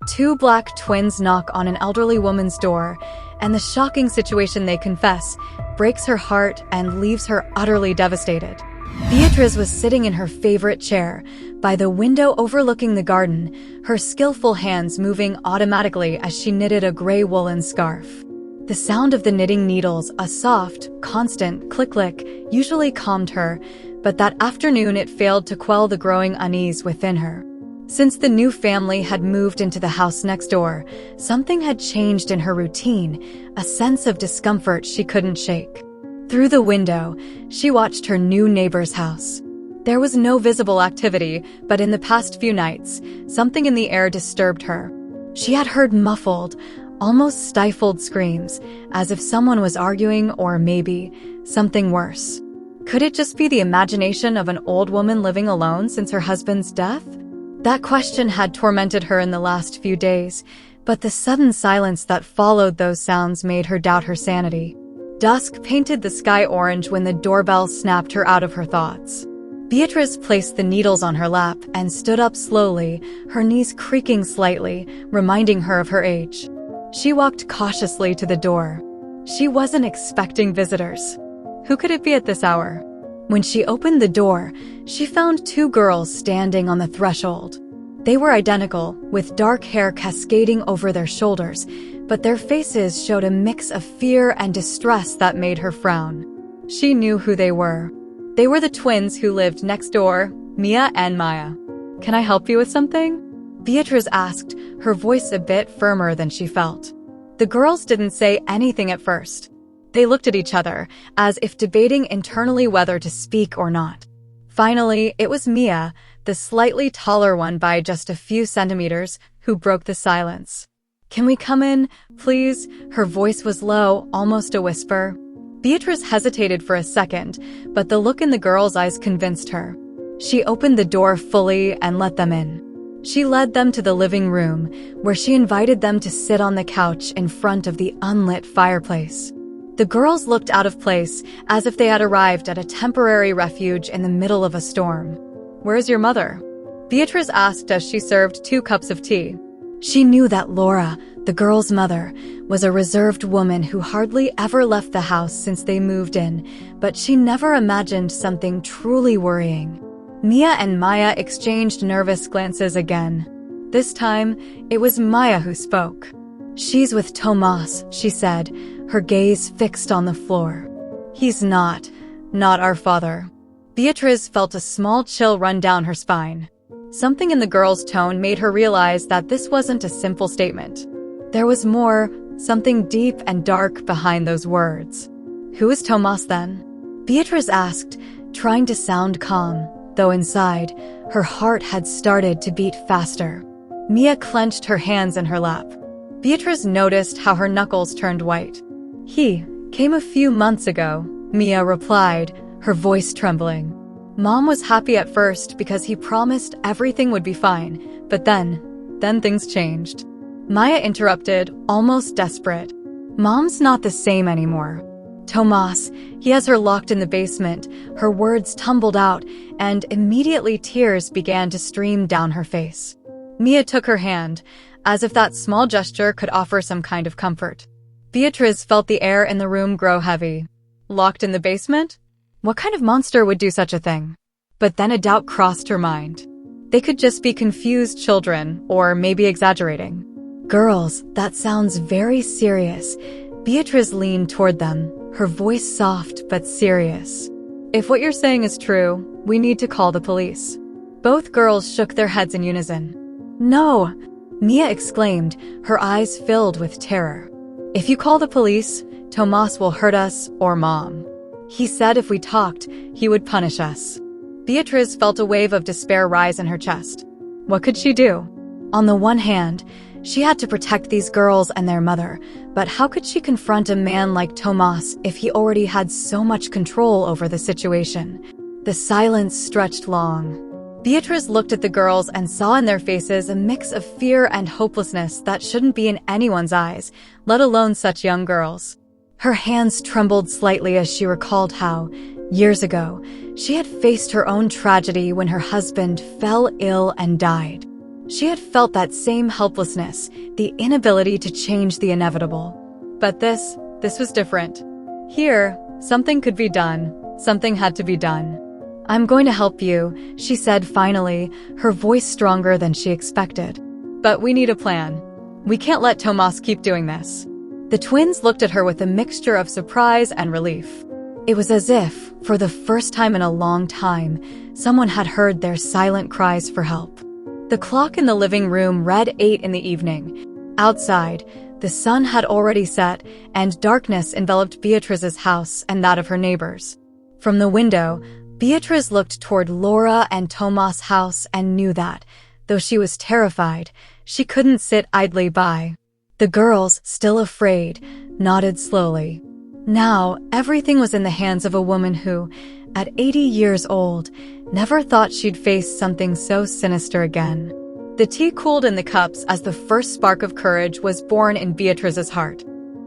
Two black twins knock on an elderly woman's door, and the shocking situation they confess breaks her heart and leaves her utterly devastated. Beatrice was sitting in her favorite chair, by the window overlooking the garden, her skillful hands moving automatically as she knitted a gray woolen scarf. The sound of the knitting needles, a soft, constant click-click, usually calmed her, but that afternoon it failed to quell the growing unease within her. Since the new family had moved into the house next door, something had changed in her routine, a sense of discomfort she couldn't shake. Through the window, she watched her new neighbor's house. There was no visible activity, but in the past few nights, something in the air disturbed her. She had heard muffled, almost stifled screams, as if someone was arguing or maybe something worse. Could it just be the imagination of an old woman living alone since her husband's death? That question had tormented her in the last few days, but the sudden silence that followed those sounds made her doubt her sanity. Dusk painted the sky orange when the doorbell snapped her out of her thoughts. Beatrice placed the needles on her lap and stood up slowly, her knees creaking slightly, reminding her of her age. She walked cautiously to the door. She wasn't expecting visitors. Who could it be at this hour? When she opened the door, she found two girls standing on the threshold. They were identical, with dark hair cascading over their shoulders, but their faces showed a mix of fear and distress that made her frown. She knew who they were. They were the twins who lived next door, Mia and Maya. "Can I help you with something?" Beatrice asked, her voice a bit firmer than she felt. The girls didn't say anything at first. They looked at each other, as if debating internally whether to speak or not. Finally, it was Mia, the slightly taller one by just a few centimeters, who broke the silence. "Can we come in, please?" Her voice was low, almost a whisper. Beatrice hesitated for a second, but the look in the girls' eyes convinced her. She opened the door fully and let them in. She led them to the living room, where she invited them to sit on the couch in front of the unlit fireplace. The girls looked out of place, as if they had arrived at a temporary refuge in the middle of a storm. "Where's your mother?" Beatrice asked as she served 2 cups of tea. She knew that Laura, the girl's mother, was a reserved woman who hardly ever left the house since they moved in, but she never imagined something truly worrying. Mia and Maya exchanged nervous glances again. This time, it was Maya who spoke. "She's with Tomas," she said, her gaze fixed on the floor. "He's not our father." Beatrice felt a small chill run down her spine. Something in the girl's tone made her realize that this wasn't a simple statement. There was more, something deep and dark behind those words. "Who is Tomas then?" Beatrice asked, trying to sound calm, though inside, her heart had started to beat faster. Mia clenched her hands in her lap. Beatrice noticed how her knuckles turned white. "He came a few months ago," Mia replied, her voice trembling. Mom was happy at first because he promised everything would be fine, but then things changed. Maya interrupted, almost desperate. "Mom's not the same anymore. Tomas, he has her locked in the basement." Her words tumbled out, and immediately tears began to stream down her face. Mia took her hand, as if that small gesture could offer some kind of comfort. Beatrice felt the air in the room grow heavy. Locked in the basement? What kind of monster would do such a thing? But then a doubt crossed her mind. They could just be confused children, or maybe exaggerating. "Girls, that sounds very serious." Beatrice leaned toward them, her voice soft but serious. "If what you're saying is true, we need to call the police." Both girls shook their heads in unison. "No!" Mia exclaimed, her eyes filled with terror. "If you call the police, Tomas will hurt us or Mom. He said if we talked, he would punish us." Beatrice felt a wave of despair rise in her chest. What could she do? On the one hand, she had to protect these girls and their mother, but how could she confront a man like Tomas if he already had so much control over the situation? The silence stretched long. Beatrice looked at the girls and saw in their faces a mix of fear and hopelessness that shouldn't be in anyone's eyes, let alone such young girls. Her hands trembled slightly as she recalled how, years ago, she had faced her own tragedy when her husband fell ill and died. She had felt that same helplessness, the inability to change the inevitable. But this was different. Here, something could be done. Something had to be done. "I'm going to help you," she said finally, her voice stronger than she expected. "But we need a plan. We can't let Tomas keep doing this." The twins looked at her with a mixture of surprise and relief. It was as if, for the first time in a long time, someone had heard their silent cries for help. The clock in the living room read 8 in the evening. Outside, the sun had already set, and darkness enveloped Beatrice's house and that of her neighbors. From the window, Beatrice looked toward Laura and Tomas' house and knew that, though she was terrified, she couldn't sit idly by. The girls, still afraid, nodded slowly. Now, everything was in the hands of a woman who, at 80 years old, never thought she'd face something so sinister again. The tea cooled in the cups as the first spark of courage was born in Beatrice's heart.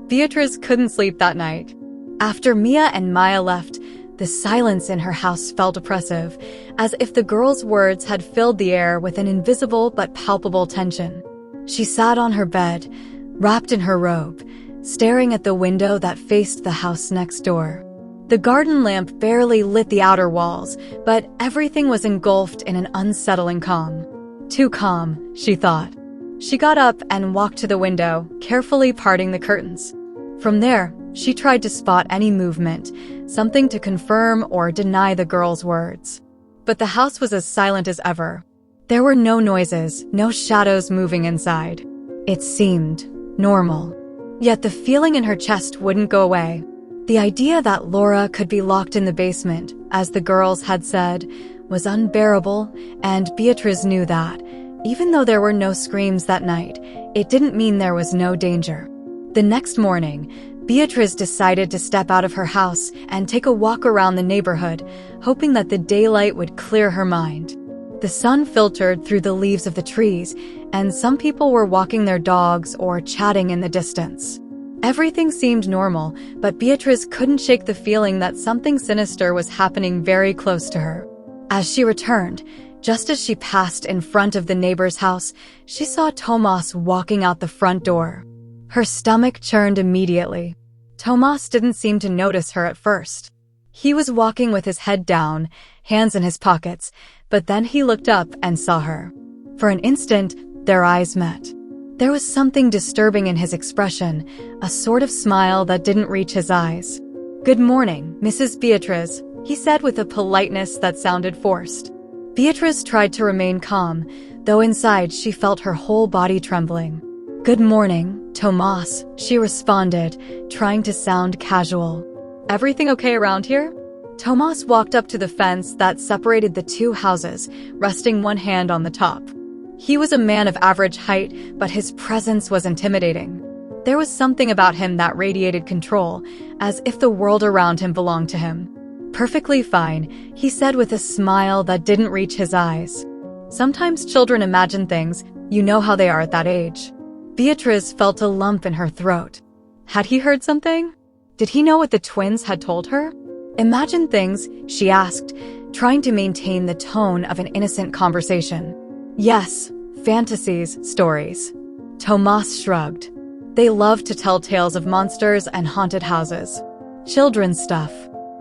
Beatrice couldn't sleep that night. After Mia and Maya left, the silence in her house felt oppressive, as if the girls' words had filled the air with an invisible but palpable tension. She sat on her bed, wrapped in her robe, staring at the window that faced the house next door. The garden lamp barely lit the outer walls, but everything was engulfed in an unsettling calm. Too calm, she thought. She got up and walked to the window, carefully parting the curtains. From there, she tried to spot any movement, something to confirm or deny the girls' words. But the house was as silent as ever. There were no noises, no shadows moving inside. It seemed normal. Yet the feeling in her chest wouldn't go away. The idea that Laura could be locked in the basement, as the girls had said, was unbearable, and Beatrice knew that, even though there were no screams that night, it didn't mean there was no danger. The next morning, Beatrice decided to step out of her house and take a walk around the neighborhood, hoping that the daylight would clear her mind. The sun filtered through the leaves of the trees, and some people were walking their dogs or chatting in the distance. Everything seemed normal, but Beatrice couldn't shake the feeling that something sinister was happening very close to her. As she returned, just as she passed in front of the neighbor's house, she saw Tomas walking out the front door. Her stomach churned immediately. Tomas didn't seem to notice her at first. He was walking with his head down, hands in his pockets, but then he looked up and saw her. For an instant, their eyes met. There was something disturbing in his expression, a sort of smile that didn't reach his eyes. "Good morning, Mrs. Beatrice," he said with a politeness that sounded forced. Beatrice tried to remain calm, though inside she felt her whole body trembling. "Good morning, Tomas," she responded, trying to sound casual. "Everything okay around here?" Tomas walked up to the fence that separated the two houses, resting one hand on the top. He was a man of average height, but his presence was intimidating. There was something about him that radiated control, as if the world around him belonged to him. "Perfectly fine," he said with a smile that didn't reach his eyes. Sometimes children imagine things, you know how they are at that age. Beatrice felt a lump in her throat. Had he heard something? Did he know what the twins had told her? "Imagine things," she asked, trying to maintain the tone of an innocent conversation. "Yes, fantasies, stories." Tomas shrugged. They loved to tell tales of monsters and haunted houses. Children's stuff.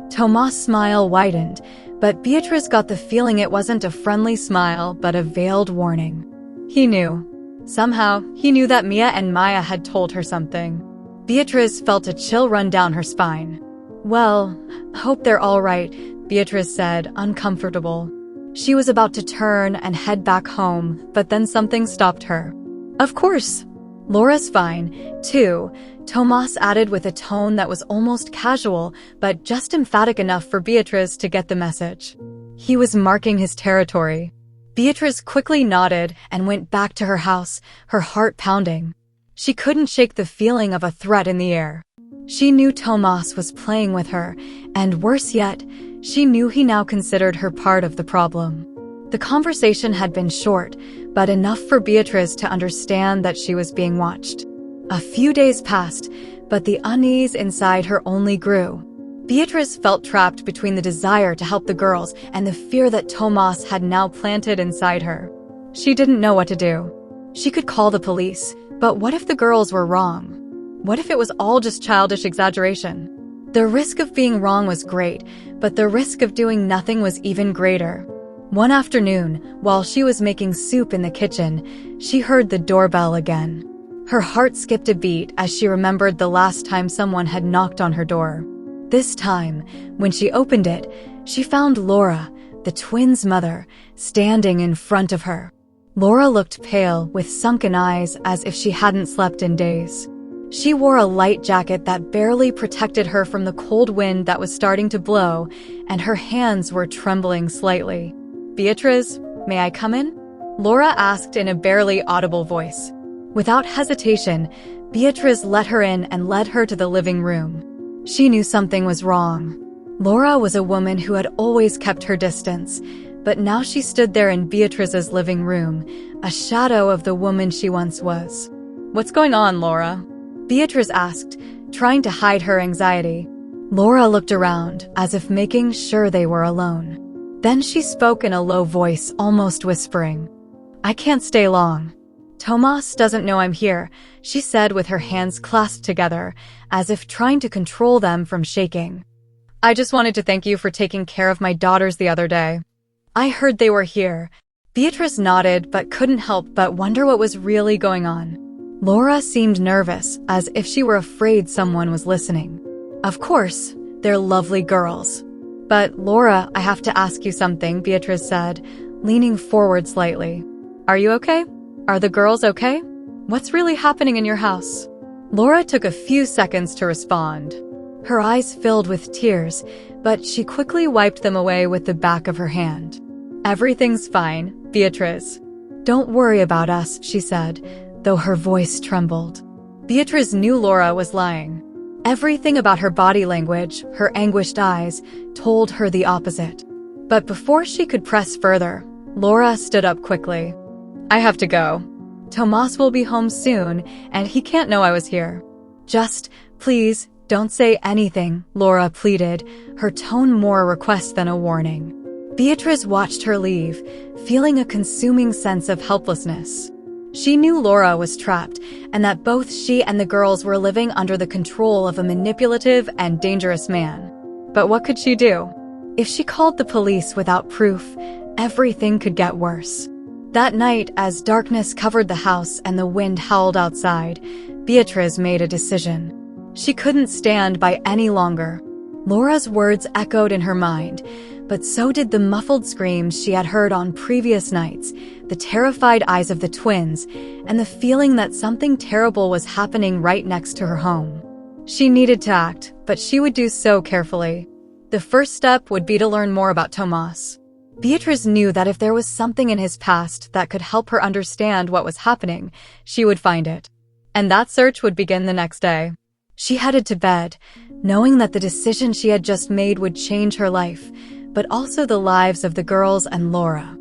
Tomas' smile widened, but Beatrice got the feeling it wasn't a friendly smile but a veiled warning. He knew. Somehow, he knew that Mia and Maya had told her something. Beatrice felt a chill run down her spine. "Well, hope they're all right," Beatrice said, uncomfortable. She was about to turn and head back home, but then something stopped her. "Of course. Laura's fine, too," Tomas added with a tone that was almost casual, but just emphatic enough for Beatrice to get the message. He was marking his territory. Beatrice quickly nodded and went back to her house, her heart pounding. She couldn't shake the feeling of a threat in the air. She knew Tomas was playing with her, and worse yet, she knew he now considered her part of the problem. The conversation had been short, but enough for Beatrice to understand that she was being watched. A few days passed, but the unease inside her only grew. Beatrice felt trapped between the desire to help the girls and the fear that Tomas had now planted inside her. She didn't know what to do. She could call the police, but what if the girls were wrong? What if it was all just childish exaggeration? The risk of being wrong was great, but the risk of doing nothing was even greater. One afternoon, while she was making soup in the kitchen, she heard the doorbell again. Her heart skipped a beat as she remembered the last time someone had knocked on her door. This time, when she opened it, she found Laura, the twins' mother, standing in front of her. Laura looked pale, with sunken eyes as if she hadn't slept in days. She wore a light jacket that barely protected her from the cold wind that was starting to blow, and her hands were trembling slightly. "Beatrice, may I come in?" Laura asked in a barely audible voice. Without hesitation, Beatrice let her in and led her to the living room. She knew something was wrong. Laura was a woman who had always kept her distance, but now she stood there in Beatrice's living room, a shadow of the woman she once was. "What's going on, Laura?" Beatrice asked, trying to hide her anxiety. Laura looked around, as if making sure they were alone. Then she spoke in a low voice, almost whispering. "I can't stay long. Tomas doesn't know I'm here," she said with her hands clasped together, as if trying to control them from shaking. "I just wanted to thank you for taking care of my daughters the other day. I heard they were here." Beatrice nodded but couldn't help but wonder what was really going on. Laura seemed nervous, as if she were afraid someone was listening. "Of course, they're lovely girls. But, Laura, I have to ask you something," Beatrice said, leaning forward slightly. "Are you okay? Are the girls okay? What's really happening in your house?" Laura took a few seconds to respond. Her eyes filled with tears, but she quickly wiped them away with the back of her hand. "Everything's fine, Beatrice. Don't worry about us," she said, though her voice trembled. Beatrice knew Laura was lying. Everything about her body language, her anguished eyes, told her the opposite. But before she could press further, Laura stood up quickly. "I have to go. Tomas will be home soon, and he can't know I was here. Just, please, don't say anything," Laura pleaded, her tone more a request than a warning. Beatrice watched her leave, feeling a consuming sense of helplessness. She knew Laura was trapped, and that both she and the girls were living under the control of a manipulative and dangerous man. But what could she do? If she called the police without proof, everything could get worse. That night, as darkness covered the house and the wind howled outside, Beatrice made a decision. She couldn't stand by any longer. Laura's words echoed in her mind, but so did the muffled screams she had heard on previous nights, the terrified eyes of the twins, and the feeling that something terrible was happening right next to her home. She needed to act, but she would do so carefully. The first step would be to learn more about Tomas. Beatrice knew that if there was something in his past that could help her understand what was happening, she would find it. And that search would begin the next day. She headed to bed, knowing that the decision she had just made would change her life, but also the lives of the girls and Laura.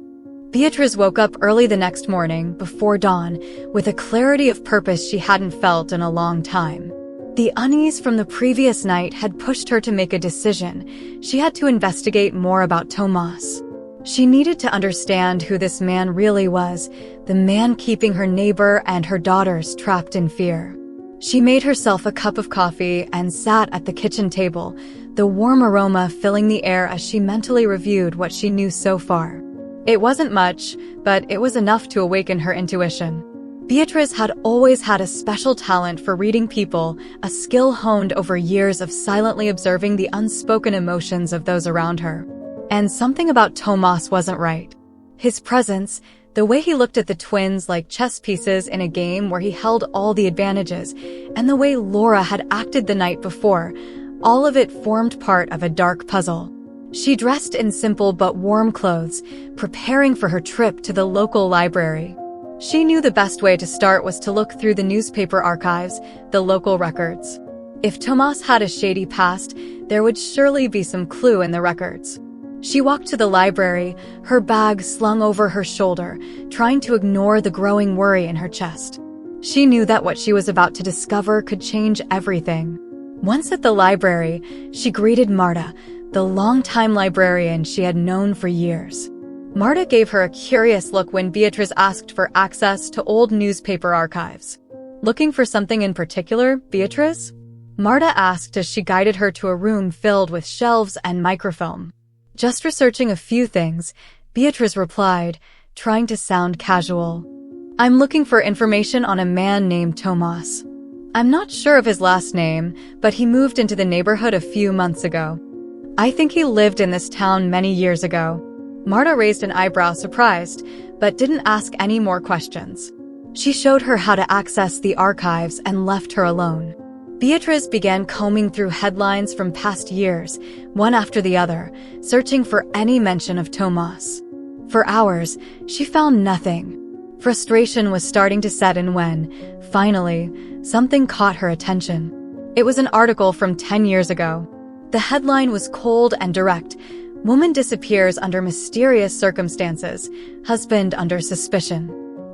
Beatrice woke up early the next morning, before dawn, with a clarity of purpose she hadn't felt in a long time. The unease from the previous night had pushed her to make a decision. She had to investigate more about Tomas. She needed to understand who this man really was, the man keeping her neighbor and her daughters trapped in fear. She made herself a cup of coffee and sat at the kitchen table, the warm aroma filling the air as she mentally reviewed what she knew so far. It wasn't much, but it was enough to awaken her intuition. Beatrice had always had a special talent for reading people, a skill honed over years of silently observing the unspoken emotions of those around her. And something about Tomas wasn't right. His presence, the way he looked at the twins like chess pieces in a game where he held all the advantages, and the way Laura had acted the night before, all of it formed part of a dark puzzle. She dressed in simple but warm clothes, preparing for her trip to the local library. She knew the best way to start was to look through the newspaper archives, the local records. If Tomas had a shady past, there would surely be some clue in the records. She walked to the library, her bag slung over her shoulder, trying to ignore the growing worry in her chest. She knew that what she was about to discover could change everything. Once at the library, she greeted Marta, the longtime librarian she had known for years. Marta gave her a curious look when Beatrice asked for access to old newspaper archives. Looking for something in particular, Beatrice? Marta asked as she guided her to a room filled with shelves and microfilm. Just researching a few things, Beatrice replied, trying to sound casual. I'm looking for information on a man named Tomas. I'm not sure of his last name, but he moved into the neighborhood a few months ago. I think he lived in this town many years ago. Marta raised an eyebrow, surprised, but didn't ask any more questions. She showed her how to access the archives and left her alone. Beatrice began combing through headlines from past years, one after the other, searching for any mention of Tomas. For hours, she found nothing. Frustration was starting to set in when, finally, something caught her attention. It was an article from 10 years ago. The headline was cold and direct. Woman disappears under mysterious circumstances, husband under suspicion.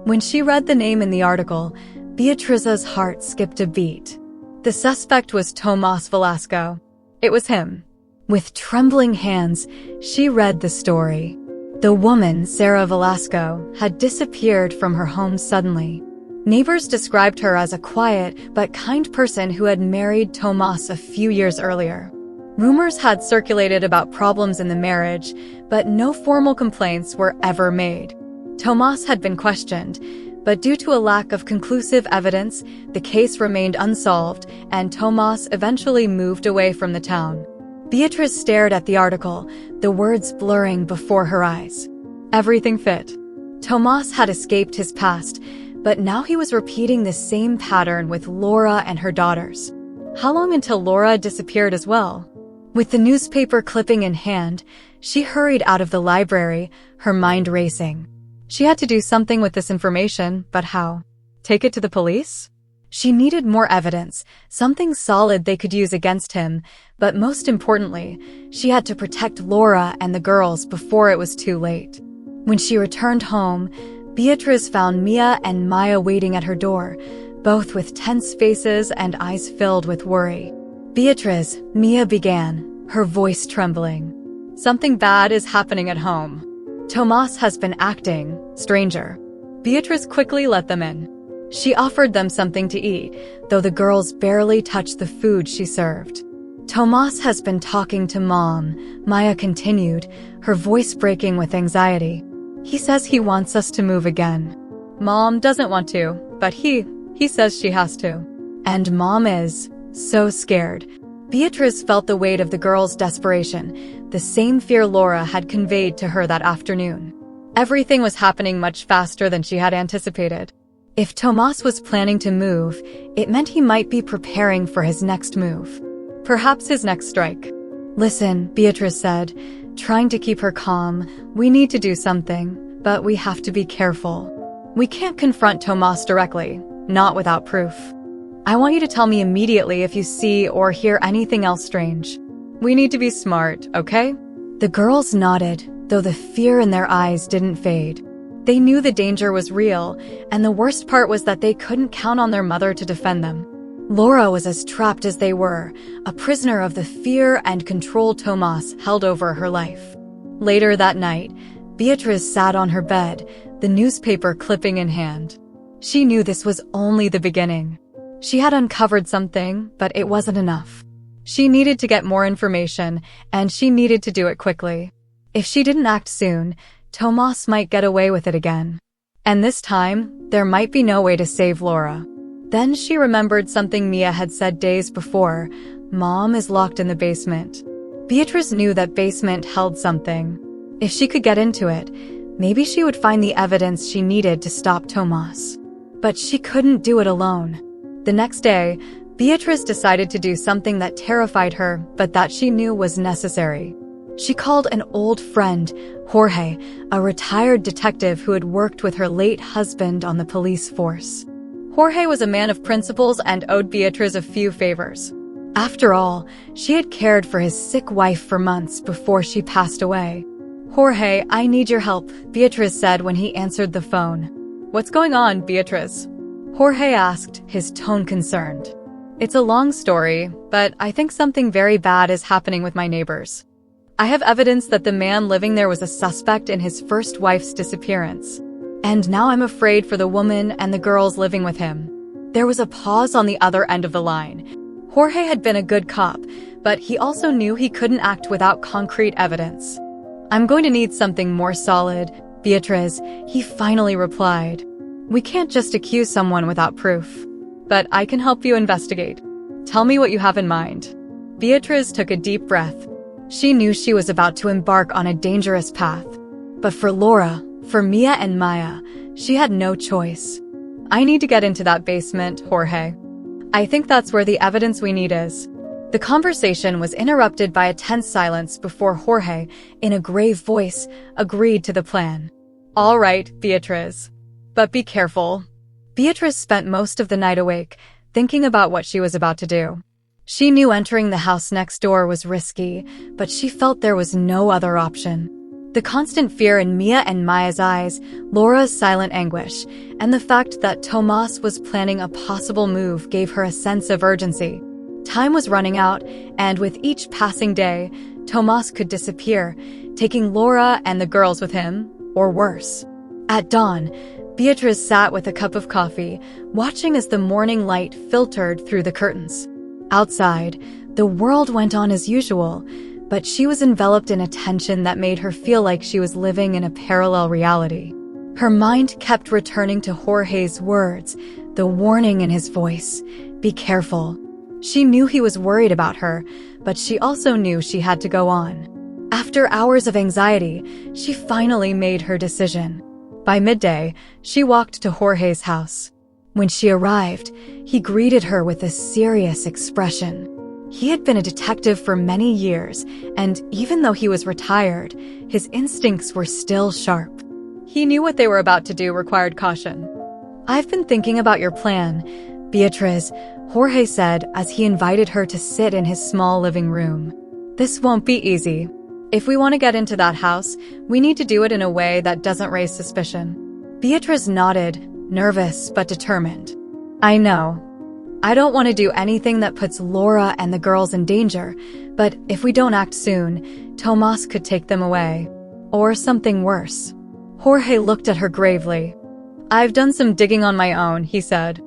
When she read the name in the article, Beatrice's heart skipped a beat. The suspect was Tomas Velasco. It was him. With trembling hands, she read the story. The woman, Sarah Velasco, had disappeared from her home suddenly. Neighbors described her as a quiet but kind person who had married Tomas a few years earlier. Rumors had circulated about problems in the marriage, but no formal complaints were ever made. Tomas had been questioned, but due to a lack of conclusive evidence, the case remained unsolved, and Tomas eventually moved away from the town. Beatrice stared at the article, the words blurring before her eyes. Everything fit. Tomas had escaped his past, but now he was repeating the same pattern with Laura and her daughters. How long until Laura disappeared as well? With the newspaper clipping in hand, she hurried out of the library, her mind racing. She had to do something with this information, but how? Take it to the police? She needed more evidence, something solid they could use against him, but most importantly, she had to protect Laura and the girls before it was too late. When she returned home, Beatrice found Mia and Maya waiting at her door, both with tense faces and eyes filled with worry. Beatrice, Mia began, her voice trembling. Something bad is happening at home. Tomas has been acting stranger. Beatrice quickly let them in. She offered them something to eat, though the girls barely touched the food she served. Tomas has been talking to Mom, Maya continued, her voice breaking with anxiety. He says he wants us to move again. Mom doesn't want to, but he says she has to. And Mom is so scared. Beatrice felt the weight of the girls' desperation, the same fear Laura had conveyed to her that afternoon. Everything was happening much faster than she had anticipated. If Tomas was planning to move, it meant he might be preparing for his next move. Perhaps his next strike. Listen, Beatrice said, trying to keep her calm, we need to do something, but we have to be careful. We can't confront Tomas directly, not without proof. I want you to tell me immediately if you see or hear anything else strange. We need to be smart, okay? The girls nodded, though the fear in their eyes didn't fade. They knew the danger was real, and the worst part was that they couldn't count on their mother to defend them. Laura was as trapped as they were, a prisoner of the fear and control Tomas held over her life. Later that night, Beatrice sat on her bed, the newspaper clipping in hand. She knew this was only the beginning. She had uncovered something, but it wasn't enough. She needed to get more information, and she needed to do it quickly. If she didn't act soon, Tomas might get away with it again. And this time, there might be no way to save Laura. Then she remembered something Mia had said days before. Mom is locked in the basement. Beatrice knew that basement held something. If she could get into it, maybe she would find the evidence she needed to stop Tomas. But she couldn't do it alone. The next day, Beatrice decided to do something that terrified her, but that she knew was necessary. She called an old friend, Jorge, a retired detective who had worked with her late husband on the police force. Jorge was a man of principles and owed Beatrice a few favors. After all, she had cared for his sick wife for months before she passed away. Jorge, I need your help, Beatrice said when he answered the phone. What's going on, Beatrice? Jorge asked, his tone concerned. It's a long story, but I think something very bad is happening with my neighbors. I have evidence that the man living there was a suspect in his first wife's disappearance. And now I'm afraid for the woman and the girls living with him." There was a pause on the other end of the line. Jorge had been a good cop, but he also knew he couldn't act without concrete evidence. "I'm going to need something more solid, Beatriz," he finally replied. "We can't just accuse someone without proof. But I can help you investigate. Tell me what you have in mind." Beatriz took a deep breath. She knew she was about to embark on a dangerous path. But for Laura, for Mia and Maya, she had no choice. "I need to get into that basement, Jorge. I think that's where the evidence we need is." The conversation was interrupted by a tense silence before Jorge, in a grave voice, agreed to the plan. "All right, Beatriz. But be careful." Beatriz spent most of the night awake, thinking about what she was about to do. She knew entering the house next door was risky, but she felt there was no other option. The constant fear in Mia and Maya's eyes, Laura's silent anguish, and the fact that Tomas was planning a possible move gave her a sense of urgency. Time was running out, and with each passing day, Tomas could disappear, taking Laura and the girls with him, or worse. At dawn, Beatriz sat with a cup of coffee, watching as the morning light filtered through the curtains. Outside, the world went on as usual, but she was enveloped in a tension that made her feel like she was living in a parallel reality. Her mind kept returning to Jorge's words, the warning in his voice, "Be careful." She knew he was worried about her, but she also knew she had to go on. After hours of anxiety, she finally made her decision. By midday, she walked to Jorge's house. When she arrived, he greeted her with a serious expression. He had been a detective for many years, and even though he was retired, his instincts were still sharp. He knew what they were about to do required caution. "I've been thinking about your plan, Beatriz," Jorge said as he invited her to sit in his small living room. "This won't be easy. If we want to get into that house, we need to do it in a way that doesn't raise suspicion." Beatriz nodded, nervous but determined. "I know. I don't want to do anything that puts Laura and the girls in danger, but if we don't act soon, Tomas could take them away. Or something worse." Jorge looked at her gravely. "I've done some digging on my own," he said.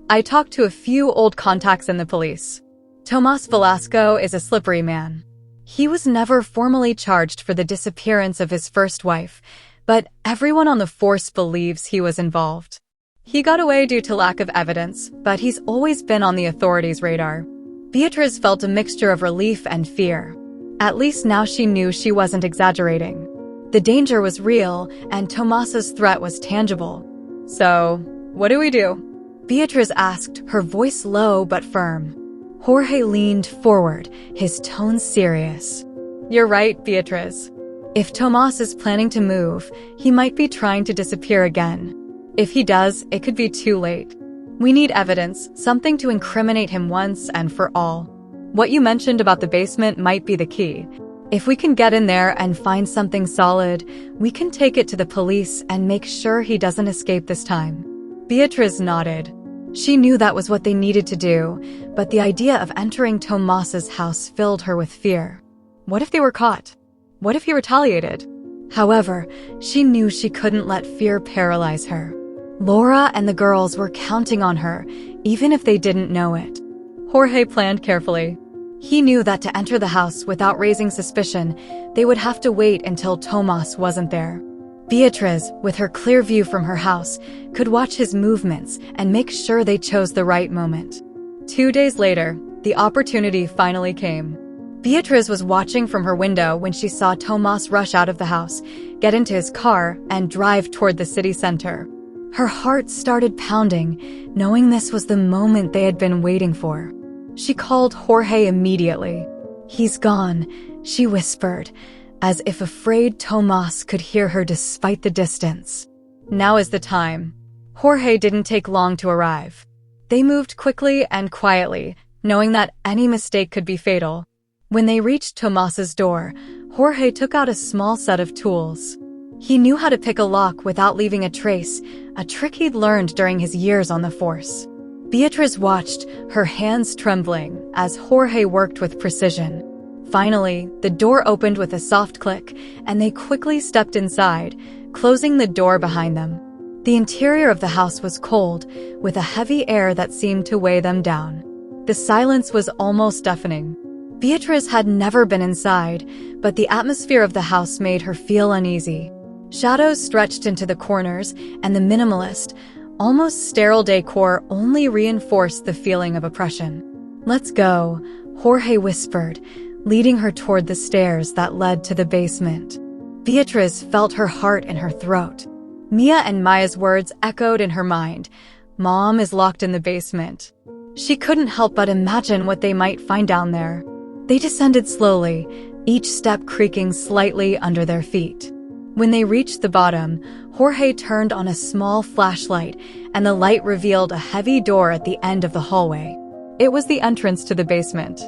"I talked to a few old contacts in the police. Tomas Velasco is a slippery man. He was never formally charged for the disappearance of his first wife, but everyone on the force believes he was involved. He got away due to lack of evidence, but he's always been on the authorities' radar." Beatriz felt a mixture of relief and fear. At least now she knew she wasn't exaggerating. The danger was real, and Tomas's threat was tangible. "So, what do we do?" Beatriz asked, her voice low but firm. Jorge leaned forward, his tone serious. "You're right, Beatriz. If Tomas is planning to move, he might be trying to disappear again. If he does, it could be too late. We need evidence, something to incriminate him once and for all. What you mentioned about the basement might be the key. If we can get in there and find something solid, we can take it to the police and make sure he doesn't escape this time." Beatriz nodded. She knew that was what they needed to do, but the idea of entering Tomas's house filled her with fear. What if they were caught? What if he retaliated? However, she knew she couldn't let fear paralyze her. Laura and the girls were counting on her, even if they didn't know it. Jorge planned carefully. He knew that to enter the house without raising suspicion, they would have to wait until Tomas wasn't there. Beatriz, with her clear view from her house, could watch his movements and make sure they chose the right moment. 2 days later, the opportunity finally came. Beatriz was watching from her window when she saw Tomas rush out of the house, get into his car, and drive toward the city center. Her heart started pounding, knowing this was the moment they had been waiting for. She called Jorge immediately. "He's gone," she whispered, as if afraid Tomas could hear her despite the distance. Now is the time. Jorge didn't take long to arrive. They moved quickly and quietly, knowing that any mistake could be fatal. When they reached Tomas's door, Jorge took out a small set of tools. He knew how to pick a lock without leaving a trace, a trick he'd learned during his years on the force. Beatriz watched, her hands trembling, as Jorge worked with precision. Finally, the door opened with a soft click, and they quickly stepped inside, closing the door behind them. The interior of the house was cold, with a heavy air that seemed to weigh them down. The silence was almost deafening. Beatrice had never been inside, but the atmosphere of the house made her feel uneasy. Shadows stretched into the corners, and the minimalist, almost sterile decor only reinforced the feeling of oppression. "Let's go," Jorge whispered, leading her toward the stairs that led to the basement. Beatrice felt her heart in her throat. Mia and Maya's words echoed in her mind. Mom is locked in the basement. She couldn't help but imagine what they might find down there. They descended slowly, each step creaking slightly under their feet. When they reached the bottom, Jorge turned on a small flashlight, and the light revealed a heavy door at the end of the hallway. It was the entrance to the basement.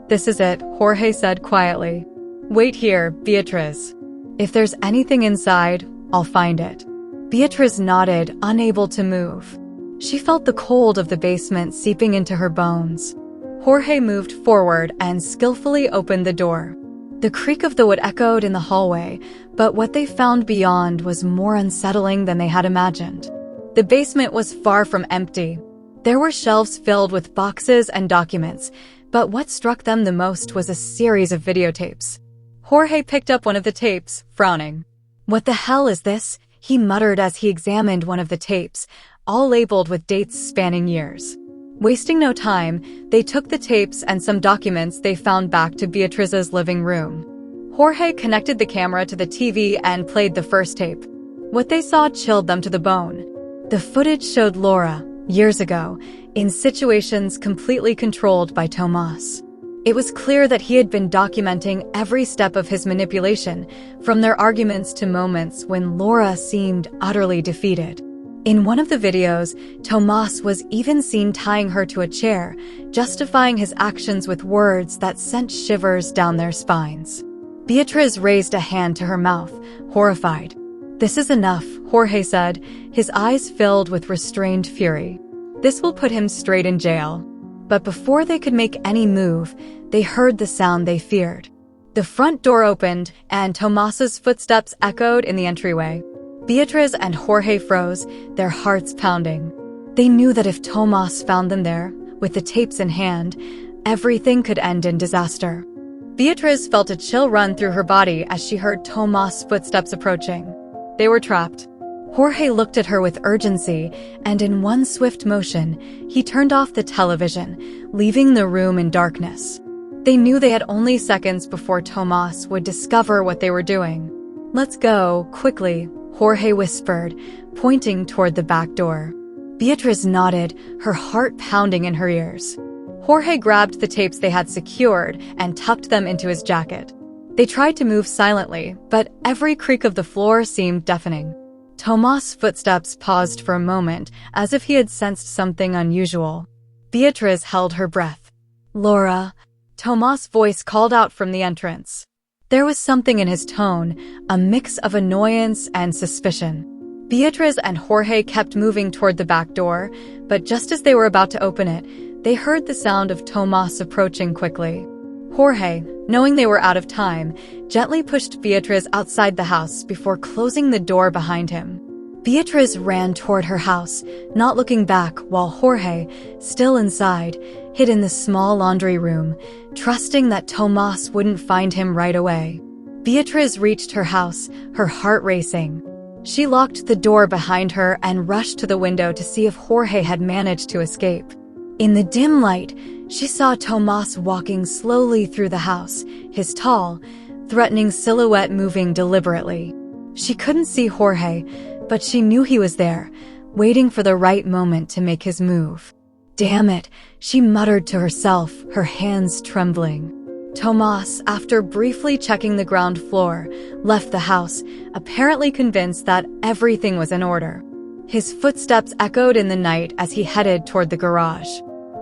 "This is it," Jorge said quietly. "Wait here, Beatrice. If there's anything inside, I'll find it." Beatrice nodded, unable to move. She felt the cold of the basement seeping into her bones. Jorge moved forward and skillfully opened the door. The creak of the wood echoed in the hallway, but what they found beyond was more unsettling than they had imagined. The basement was far from empty. There were shelves filled with boxes and documents, but what struck them the most was a series of videotapes. Jorge picked up one of the tapes, frowning. "What the hell is this?" he muttered as he examined one of the tapes, all labeled with dates spanning years. Wasting no time, they took the tapes and some documents they found back to Beatrice's living room. Jorge connected the camera to the TV and played the first tape. What they saw chilled them to the bone. The footage showed Laura, years ago, in situations completely controlled by Tomas. It was clear that he had been documenting every step of his manipulation, from their arguments to moments when Laura seemed utterly defeated. In one of the videos, Tomas was even seen tying her to a chair, justifying his actions with words that sent shivers down their spines. Beatrice raised a hand to her mouth, horrified. "This is enough," Jorge said, his eyes filled with restrained fury. "This will put him straight in jail." But before they could make any move, they heard the sound they feared. The front door opened, and Tomas's footsteps echoed in the entryway. Beatrice and Jorge froze, their hearts pounding. They knew that if Tomas found them there, with the tapes in hand, everything could end in disaster. Beatrice felt a chill run through her body as she heard Tomas' footsteps approaching. They were trapped. Jorge looked at her with urgency, and in one swift motion, he turned off the television, leaving the room in darkness. They knew they had only seconds before Tomas would discover what they were doing. "Let's go, quickly," Jorge whispered, pointing toward the back door. Beatrice nodded, her heart pounding in her ears. Jorge grabbed the tapes they had secured and tucked them into his jacket. They tried to move silently, but every creak of the floor seemed deafening. Tomas' footsteps paused for a moment, as if he had sensed something unusual. Beatrice held her breath. "Laura," Tomas' voice called out from the entrance. There was something in his tone, a mix of annoyance and suspicion. Beatrice and Jorge kept moving toward the back door, but just as they were about to open it, they heard the sound of Tomas approaching quickly. Jorge, knowing they were out of time, gently pushed Beatrice outside the house before closing the door behind him. Beatrice ran toward her house, not looking back, while Jorge, still inside, hid in the small laundry room, trusting that Tomas wouldn't find him right away. Beatrice reached her house, her heart racing. She locked the door behind her and rushed to the window to see if Jorge had managed to escape. In the dim light, she saw Tomas walking slowly through the house, his tall, threatening silhouette moving deliberately. She couldn't see Jorge, but she knew he was there, waiting for the right moment to make his move. "Damn it," she muttered to herself, her hands trembling. Tomas, after briefly checking the ground floor, left the house, apparently convinced that everything was in order. His footsteps echoed in the night as he headed toward the garage.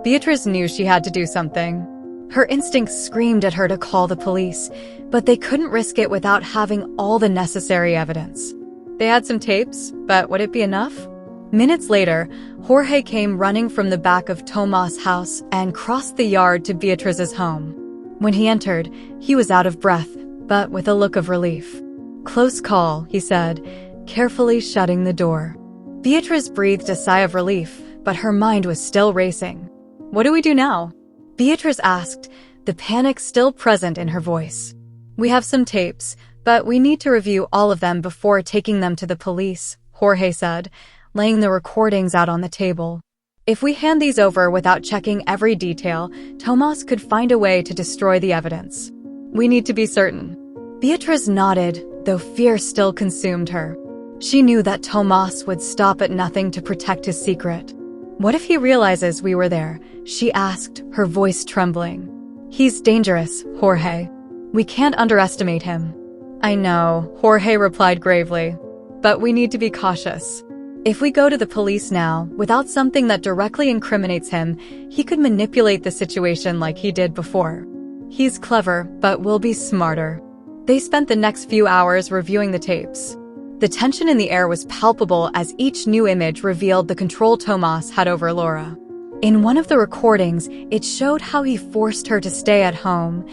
Beatrice knew she had to do something. Her instincts screamed at her to call the police, but they couldn't risk it without having all the necessary evidence. They had some tapes, but would it be enough? Minutes later, Jorge came running from the back of Tomas' house and crossed the yard to Beatrice's home. When he entered, he was out of breath, but with a look of relief. "Close call," he said, carefully shutting the door. Beatrice breathed a sigh of relief, but her mind was still racing. "What do we do now?" Beatrice asked, the panic still present in her voice. "We have some tapes, but we need to review all of them before taking them to the police," Jorge said, laying the recordings out on the table. "If we hand these over without checking every detail, Tomas could find a way to destroy the evidence. We need to be certain." Beatrice nodded, though fear still consumed her. She knew that Tomas would stop at nothing to protect his secret. "What if he realizes we were there?" she asked, her voice trembling. "He's dangerous, Jorge. We can't underestimate him." "I know," Jorge replied gravely, "but we need to be cautious. If we go to the police now, without something that directly incriminates him, he could manipulate the situation like he did before. He's clever, but we'll be smarter." They spent the next few hours reviewing the tapes. The tension in the air was palpable as each new image revealed the control Tomas had over Laura. In one of the recordings, it showed how he forced her to stay at home,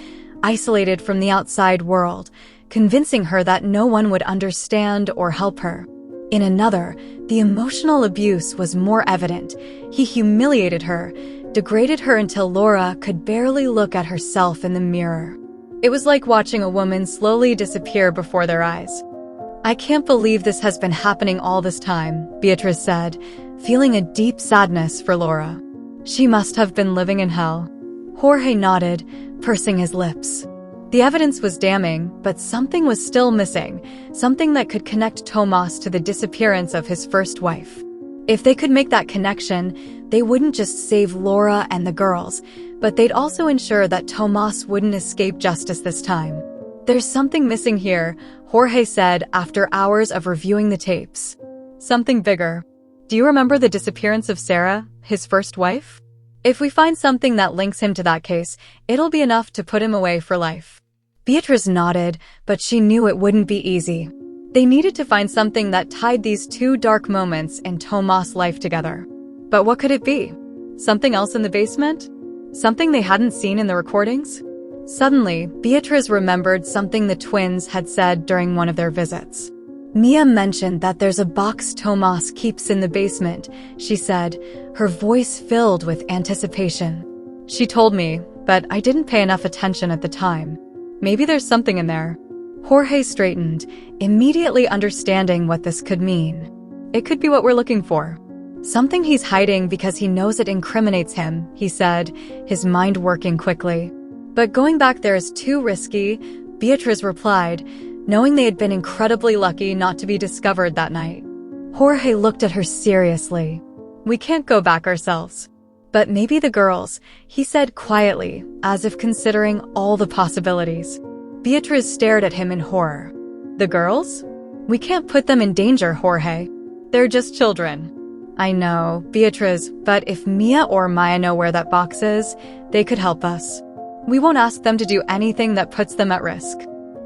isolated from the outside world, convincing her that no one would understand or help her. In another, the emotional abuse was more evident. He humiliated her, degraded her until Laura could barely look at herself in the mirror. It was like watching a woman slowly disappear before their eyes. "I can't believe this has been happening all this time," Beatrice said, feeling a deep sadness for Laura. "She must have been living in hell." Jorge nodded, pursing his lips. The evidence was damning, but something was still missing, something that could connect Tomas to the disappearance of his first wife. If they could make that connection, they wouldn't just save Laura and the girls, but they'd also ensure that Tomas wouldn't escape justice this time. "There's something missing here," Jorge said after hours of reviewing the tapes. "Something bigger. Do you remember the disappearance of Sarah, his first wife? If we find something that links him to that case, it'll be enough to put him away for life." Beatrice nodded, but she knew it wouldn't be easy. They needed to find something that tied these two dark moments in Tomas' life together. But what could it be? Something else in the basement? Something they hadn't seen in the recordings? Suddenly, Beatrice remembered something the twins had said during one of their visits. "Mia mentioned that there's a box Tomas keeps in the basement," she said, her voice filled with anticipation. "She told me, but I didn't pay enough attention at the time. Maybe there's something in there." Jorge straightened, immediately understanding what this could mean. "It could be what we're looking for. Something he's hiding because he knows it incriminates him," he said, his mind working quickly. "But going back there is too risky," Beatrice replied, knowing they had been incredibly lucky not to be discovered that night. Jorge looked at her seriously. "We can't go back ourselves. But maybe the girls," he said quietly, as if considering all the possibilities. Beatrice stared at him in horror. "The girls? We can't put them in danger, Jorge. They're just children." "I know, Beatrice, but if Mia or Maya know where that box is, they could help us. We won't ask them to do anything that puts them at risk.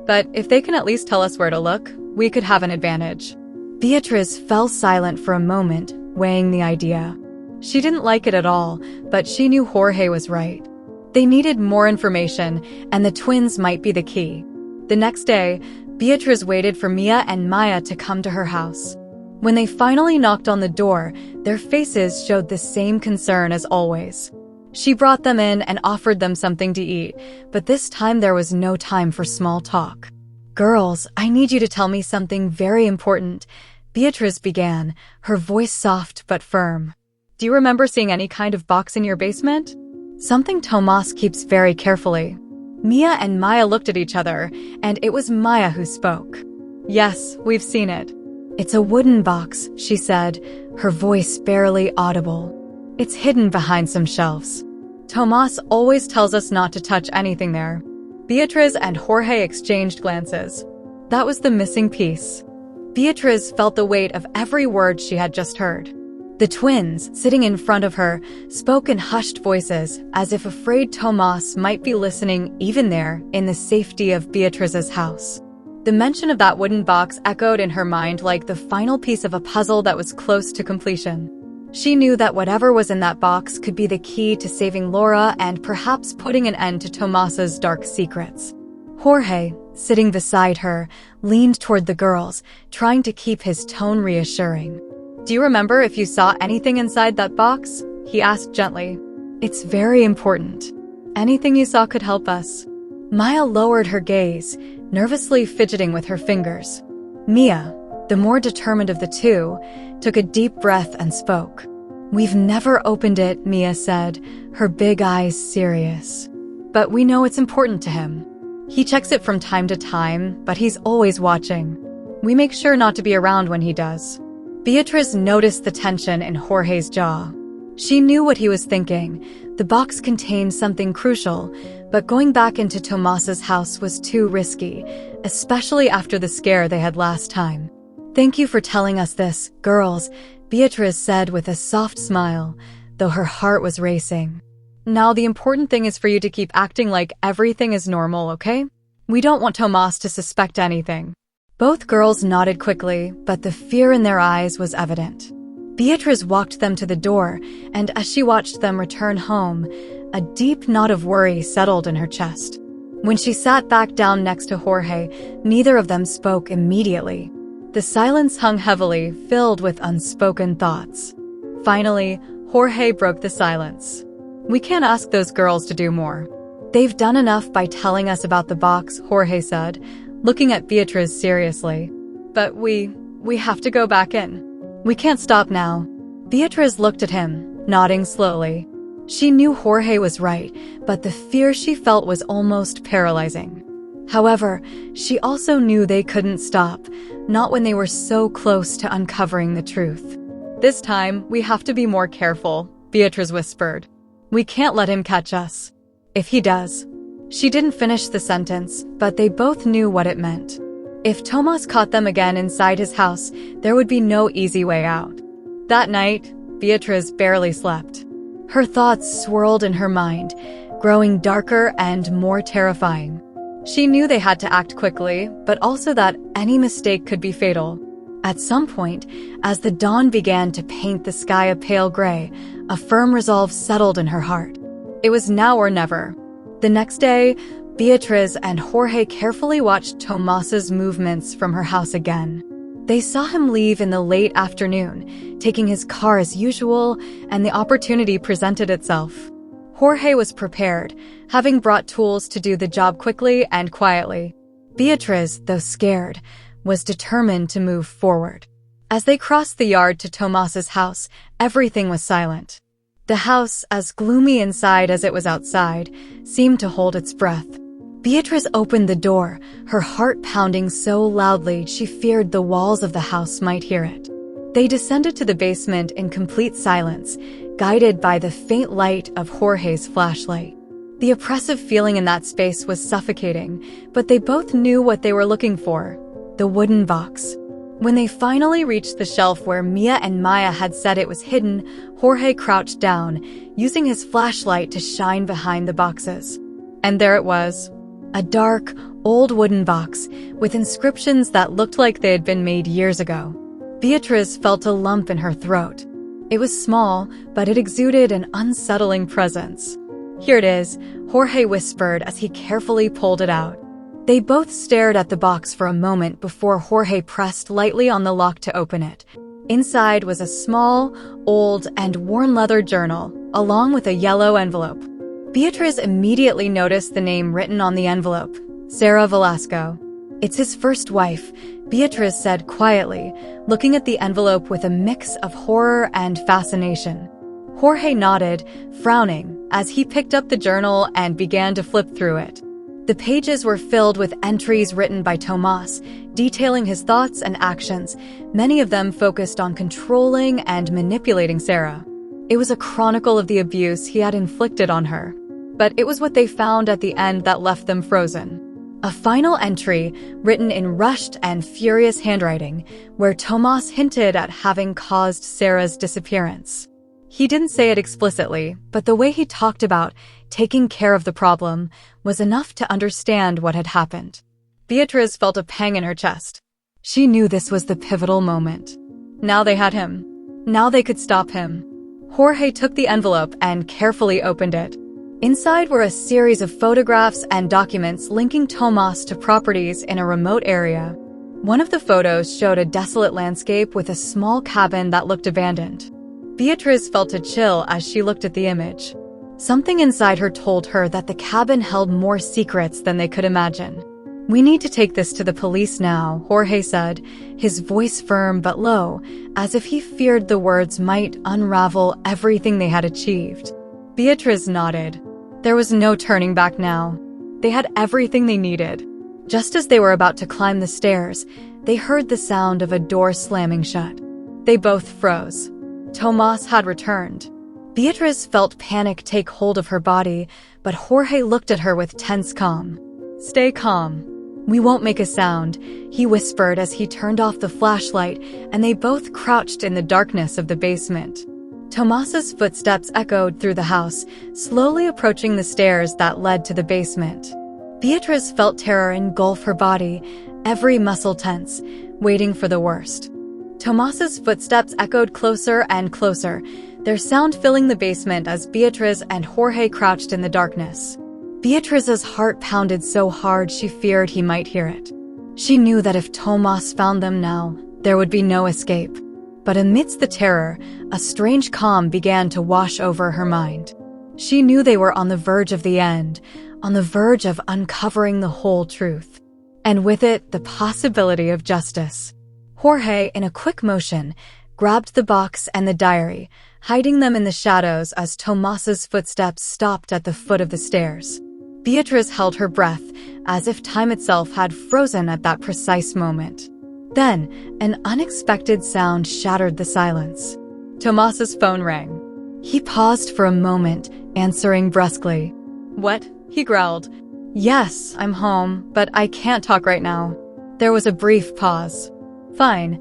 But if they can at least tell us where to look, we could have an advantage." Beatrice fell silent for a moment, weighing the idea. She didn't like it at all, but she knew Jorge was right. They needed more information, and the twins might be the key. The next day, Beatrice waited for Mia and Maya to come to her house. When they finally knocked on the door, their faces showed the same concern as always. She brought them in and offered them something to eat, but this time there was no time for small talk. "Girls, I need you to tell me something very important," Beatrice began, her voice soft but firm. "Do you remember seeing any kind of box in your basement? Something Tomas keeps very carefully." Mia and Maya looked at each other, and it was Maya who spoke. "Yes, we've seen it. It's a wooden box," she said, her voice barely audible. "It's hidden behind some shelves. Tomas always tells us not to touch anything there." Beatrice and Jorge exchanged glances. That was the missing piece. Beatrice felt the weight of every word she had just heard. The twins, sitting in front of her, spoke in hushed voices, as if afraid Tomas might be listening even there, in the safety of Beatrice's house. The mention of that wooden box echoed in her mind like the final piece of a puzzle that was close to completion. She knew that whatever was in that box could be the key to saving Laura and perhaps putting an end to Tomas's dark secrets. Jorge, sitting beside her, leaned toward the girls, trying to keep his tone reassuring. "Do you remember if you saw anything inside that box?" he asked gently. "It's very important. Anything you saw could help us." Maya lowered her gaze, nervously fidgeting with her fingers. Mia, the more determined of the two, took a deep breath and spoke. "We've never opened it," Mia said, her big eyes serious. "But we know it's important to him. He checks it from time to time, but he's always watching. We make sure not to be around when he does." Beatriz noticed the tension in Jorge's jaw. She knew what he was thinking. The box contained something crucial, but going back into Tomas's house was too risky, especially after the scare they had last time. "Thank you for telling us this, girls," Beatriz said with a soft smile, though her heart was racing. "Now the important thing is for you to keep acting like everything is normal, okay? We don't want Tomas to suspect anything." Both girls nodded quickly, but the fear in their eyes was evident. Beatriz walked them to the door, and as she watched them return home, a deep knot of worry settled in her chest. When she sat back down next to Jorge, neither of them spoke immediately. The silence hung heavily, filled with unspoken thoughts. Finally, Jorge broke the silence. "We can't ask those girls to do more. They've done enough by telling us about the box," Jorge said, looking at Beatriz seriously. "But we have to go back in. We can't stop now." Beatriz looked at him, nodding slowly. She knew Jorge was right, but the fear she felt was almost paralyzing. However, she also knew they couldn't stop, not when they were so close to uncovering the truth. "This time, we have to be more careful," Beatriz whispered. "We can't let him catch us. If he does." She didn't finish the sentence, but they both knew what it meant. If Tomas caught them again inside his house, there would be no easy way out. That night, Beatriz barely slept. Her thoughts swirled in her mind, growing darker and more terrifying. She knew they had to act quickly, but also that any mistake could be fatal. At some point, as the dawn began to paint the sky a pale gray, a firm resolve settled in her heart. It was now or never. The next day, Beatriz and Jorge carefully watched Tomas's movements from her house again. They saw him leave in the late afternoon, taking his car as usual, and the opportunity presented itself. Jorge was prepared, having brought tools to do the job quickly and quietly. Beatriz, though scared, was determined to move forward. As they crossed the yard to Tomas's house, everything was silent. The house, as gloomy inside as it was outside, seemed to hold its breath. Beatriz opened the door, her heart pounding so loudly she feared the walls of the house might hear it. They descended to the basement in complete silence, guided by the faint light of Jorge's flashlight. The oppressive feeling in that space was suffocating, but they both knew what they were looking for: the wooden box. When they finally reached the shelf where Mia and Maya had said it was hidden, Jorge crouched down, using his flashlight to shine behind the boxes. And there it was. A dark, old wooden box with inscriptions that looked like they had been made years ago. Beatriz felt a lump in her throat. It was small, but it exuded an unsettling presence. "Here it is," Jorge whispered as he carefully pulled it out. They both stared at the box for a moment before Jorge pressed lightly on the lock to open it. Inside was a small, old, and worn leather journal, along with a yellow envelope. Beatriz immediately noticed the name written on the envelope: Sarah Velasco. "It's his first wife," Beatriz said quietly, looking at the envelope with a mix of horror and fascination. Jorge nodded, frowning, as he picked up the journal and began to flip through it. The pages were filled with entries written by Tomas, detailing his thoughts and actions, many of them focused on controlling and manipulating Sarah. It was a chronicle of the abuse he had inflicted on her. But it was what they found at the end that left them frozen. A final entry, written in rushed and furious handwriting, where Tomas hinted at having caused Sarah's disappearance. He didn't say it explicitly, but the way he talked about taking care of the problem was enough to understand what had happened. Beatriz felt a pang in her chest. She knew this was the pivotal moment. Now they had him. Now they could stop him. Jorge took the envelope and carefully opened it. Inside were a series of photographs and documents linking Tomas to properties in a remote area. One of the photos showed a desolate landscape with a small cabin that looked abandoned. Beatriz felt a chill as she looked at the image. Something inside her told her that the cabin held more secrets than they could imagine. "We need to take this to the police now," Jorge said, his voice firm but low, as if he feared the words might unravel everything they had achieved. Beatriz nodded. There was no turning back now. They had everything they needed. Just as they were about to climb the stairs, they heard the sound of a door slamming shut. They both froze. Tomas had returned. Beatriz felt panic take hold of her body, but Jorge looked at her with tense calm. "Stay calm. We won't make a sound," he whispered as he turned off the flashlight, and they both crouched in the darkness of the basement. Tomas's footsteps echoed through the house, slowly approaching the stairs that led to the basement. Beatriz felt terror engulf her body, every muscle tense, waiting for the worst. Tomas's footsteps echoed closer and closer, their sound filling the basement as Beatriz and Jorge crouched in the darkness. Beatriz's heart pounded so hard she feared he might hear it. She knew that if Tomas found them now, there would be no escape. But amidst the terror, a strange calm began to wash over her mind. She knew they were on the verge of the end, on the verge of uncovering the whole truth. And with it, the possibility of justice. Jorge, in a quick motion, grabbed the box and the diary, hiding them in the shadows as Tomas's footsteps stopped at the foot of the stairs. Beatriz held her breath, as if time itself had frozen at that precise moment. Then, an unexpected sound shattered the silence. Tomas's phone rang. He paused for a moment, answering brusquely. "What?" he growled. "Yes, I'm home, but I can't talk right now." There was a brief pause. "Fine.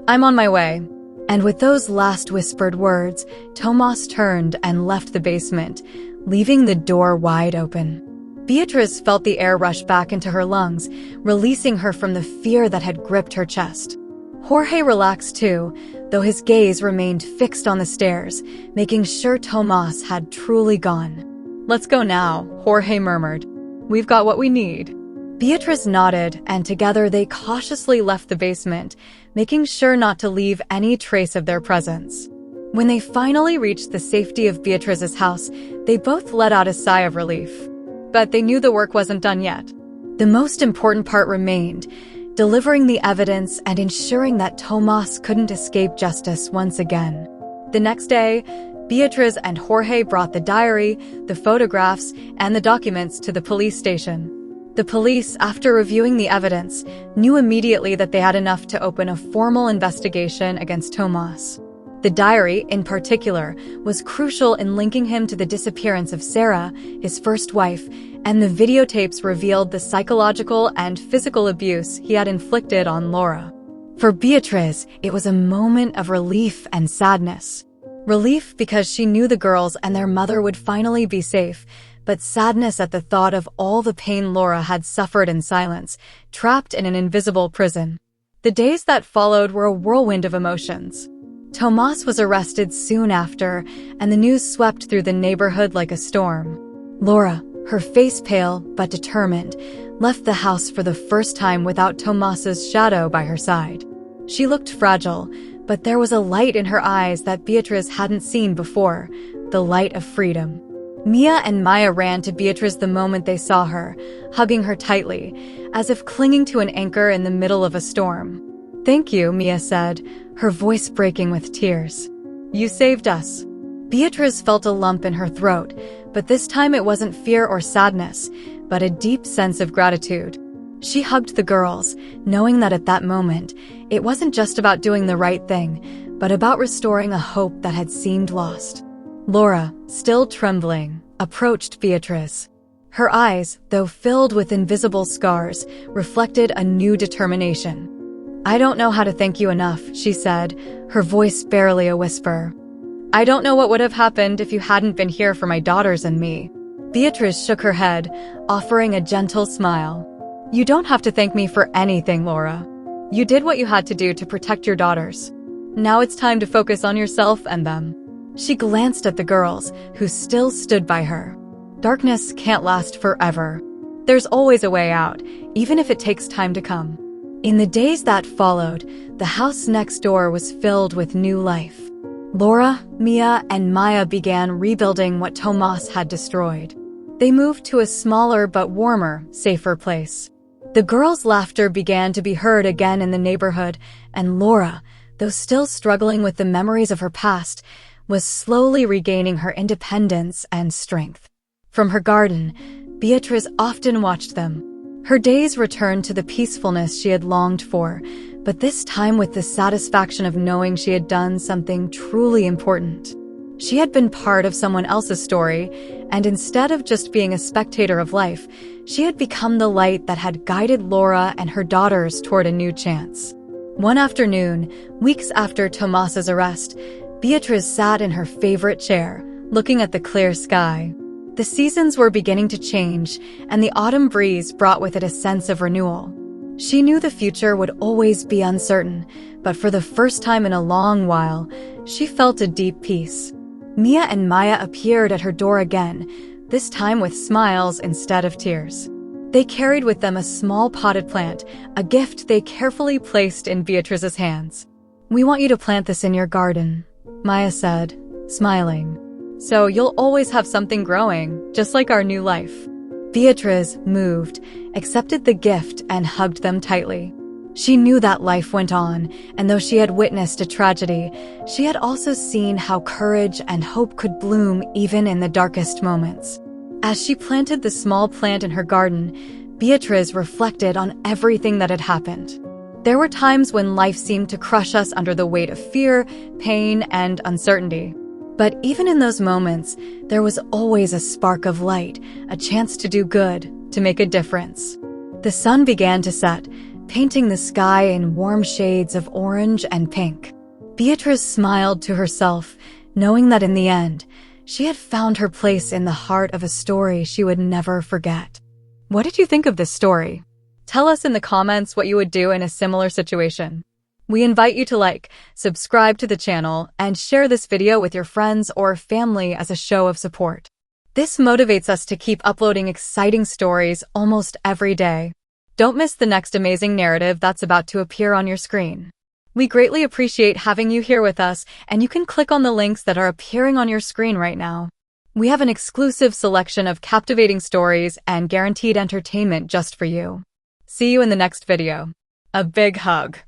I'm on my way." And with those last whispered words, Tomas turned and left the basement, leaving the door wide open. Beatriz felt the air rush back into her lungs, releasing her from the fear that had gripped her chest. Jorge relaxed too, though his gaze remained fixed on the stairs, making sure Tomas had truly gone. "Let's go now," Jorge murmured. "We've got what we need." Beatriz nodded, and together they cautiously left the basement, making sure not to leave any trace of their presence. When they finally reached the safety of Beatriz's house, they both let out a sigh of relief. But they knew the work wasn't done yet. The most important part remained, delivering the evidence and ensuring that Tomas couldn't escape justice once again. The next day, Beatriz and Jorge brought the diary, the photographs, and the documents to the police station. The police, after reviewing the evidence, knew immediately that they had enough to open a formal investigation against Tomas. The diary, in particular, was crucial in linking him to the disappearance of Sarah, his first wife, and the videotapes revealed the psychological and physical abuse he had inflicted on Laura. For Beatriz, it was a moment of relief and sadness. Relief because she knew the girls and their mother would finally be safe, but sadness at the thought of all the pain Laura had suffered in silence, trapped in an invisible prison. The days that followed were a whirlwind of emotions. Tomas was arrested soon after, and the news swept through the neighborhood like a storm. Laura, her face pale but determined, left the house for the first time without Tomas's shadow by her side. She looked fragile, but there was a light in her eyes that Beatriz hadn't seen before, the light of freedom. Mia and Maya ran to Beatriz the moment they saw her, hugging her tightly, as if clinging to an anchor in the middle of a storm. "Thank you," Mia said, her voice breaking with tears. "You saved us." Beatriz felt a lump in her throat, but this time it wasn't fear or sadness, but a deep sense of gratitude. She hugged the girls, knowing that at that moment, it wasn't just about doing the right thing, but about restoring a hope that had seemed lost. Laura, still trembling, approached Beatriz. Her eyes, though filled with invisible scars, reflected a new determination. "I don't know how to thank you enough," she said, her voice barely a whisper. "I don't know what would have happened if you hadn't been here for my daughters and me." Beatriz shook her head, offering a gentle smile. "You don't have to thank me for anything, Laura. You did what you had to do to protect your daughters." Now it's time to focus on yourself and them." She glanced at the girls, who still stood by her. Darkness can't last forever. There's always a way out, even if it takes time to come. In the days that followed, the house next door was filled with new life. Laura, Mia, and Maya began rebuilding what Tomas had destroyed. They moved to a smaller but warmer, safer place. The girls' laughter began to be heard again in the neighborhood, and Laura, though still struggling with the memories of her past, was slowly regaining her independence and strength. From her garden, Beatriz often watched them. Her days returned to the peacefulness she had longed for, but this time with the satisfaction of knowing she had done something truly important. She had been part of someone else's story, and instead of just being a spectator of life, she had become the light that had guided Laura and her daughters toward a new chance. One afternoon, weeks after Tomas's arrest, Beatriz sat in her favorite chair, looking at the clear sky. The seasons were beginning to change, and the autumn breeze brought with it a sense of renewal. She knew the future would always be uncertain, but for the first time in a long while, she felt a deep peace. Mia and Maya appeared at her door again, this time with smiles instead of tears. They carried with them a small potted plant, a gift they carefully placed in Beatriz's hands. "We want you to plant this in your garden," Maya said, smiling. "So you'll always have something growing, just like our new life." Beatriz, moved, accepted the gift and hugged them tightly. She knew that life went on, and though she had witnessed a tragedy, she had also seen how courage and hope could bloom even in the darkest moments. As she planted the small plant in her garden, Beatriz reflected on everything that had happened. There were times when life seemed to crush us under the weight of fear, pain, and uncertainty. But even in those moments, there was always a spark of light, a chance to do good, to make a difference. The sun began to set, painting the sky in warm shades of orange and pink. Beatriz smiled to herself, knowing that in the end, she had found her place in the heart of a story she would never forget. What did you think of this story? Tell us in the comments what you would do in a similar situation. We invite you to like, subscribe to the channel, and share this video with your friends or family as a show of support. This motivates us to keep uploading exciting stories almost every day. Don't miss the next amazing narrative that's about to appear on your screen. We greatly appreciate having you here with us, and you can click on the links that are appearing on your screen right now. We have an exclusive selection of captivating stories and guaranteed entertainment just for you. See you in the next video. A big hug.